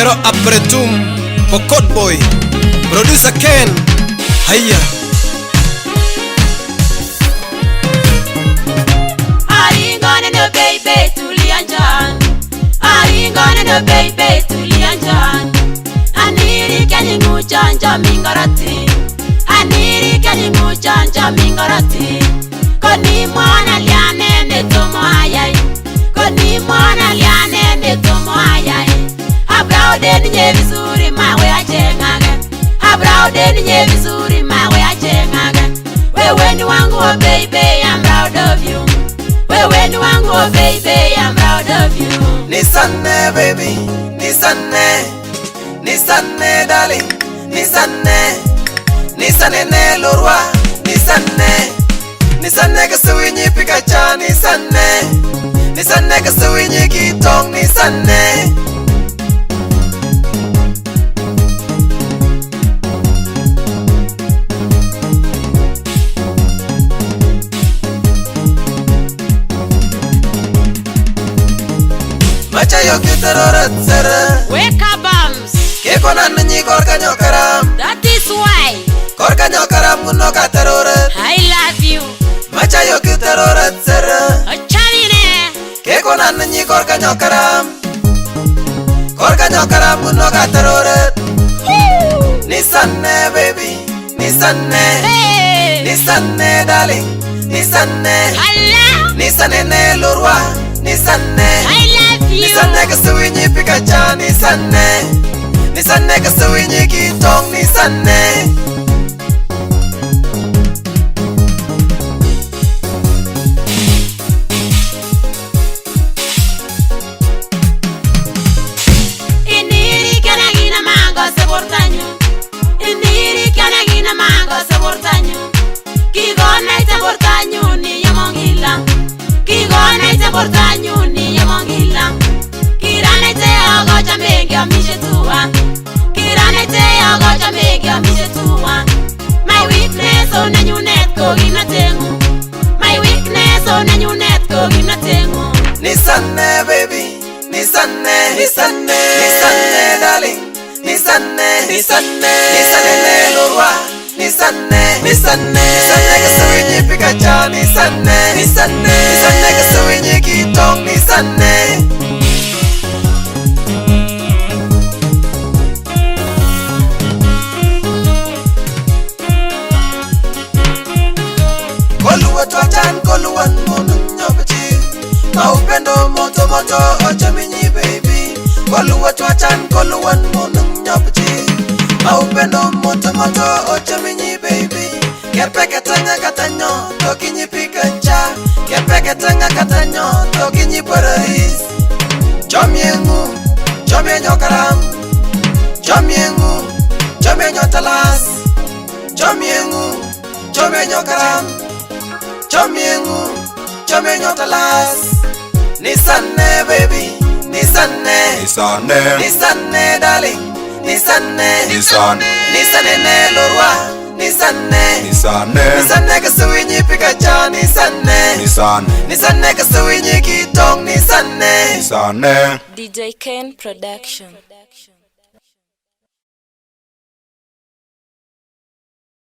Pero Apretum Pokot Boy Producer Ken Haya Aringone no baby tulianjan Aringone no baby tulianjan Aniri kani nguchanja mingorati Aniri kani nguchanja mingorati Koni mwana liane ne tomo ayai Koni mwana liane ne tomo ayai Abraude nye vizuri mawe achengage Abraude nye vizuri mawe achengage Wewe ni wangu oh baby, I'm proud of you. Wewe ni wangu oh baby, I'm proud of you. Nisane baby, nisane darling, nisane ne lorwa, nisane kasuinyi pikacha, nisane kasuinyi kitong, nisane. Macha yo kitarorat sara Wake up bums. Keko nanyi korka nyokaram. That is why Korka nyokaram kuno katarorat. I love you. Macha yo kitarorat sara Achavine. Keko nanyi korka nyokaram. Korka nyokaram kuno katarorat. Nisane baby, nisane. Hey. Nisane darling, nisane. Allah. Nisane ne lorwa, nisane. I love you. Nisane kasuinyi pikacha, nisane kasuinyi kitong, nisane. Iniri kana gina mango sebortanyu. Iniri kana gina mango sebortanyu. Kigona sebortanyu ni yamongila. Kigona sebortanyu ni yamongila. Kirane te ogo jamegi amishetua. Kirane te ogo jamegi amishetua. My weakness on a new net go in a tengu. My weakness on a new net go in a tengu. Nisane baby, nisane darling, nisane ne lorwa, nisane kasuinyi pikacha, nisane kasuinyi kitong, nisane. Koluwa twachan koluwan munung nyobachi Maupendo moto moto ochaminyi baby Koluwa twachan koluwan munung nyobachi Maupendo moto moto ochaminyi baby Kepeke tanga katanyo tokinyi pikacha Kepeke tanga katanyo tokinyi parais Chomyengu, chomye nyokaram Chomyengu, chomye nyotalas Chomyengu, chomye nyokaram Chomyengu, chomye nyotalas Nisane baby, nisane darling, nisane ne lorwa, nisane kasuinyi pikacha, nisane kasuinyi kitong, nisane. DJ Ken Production.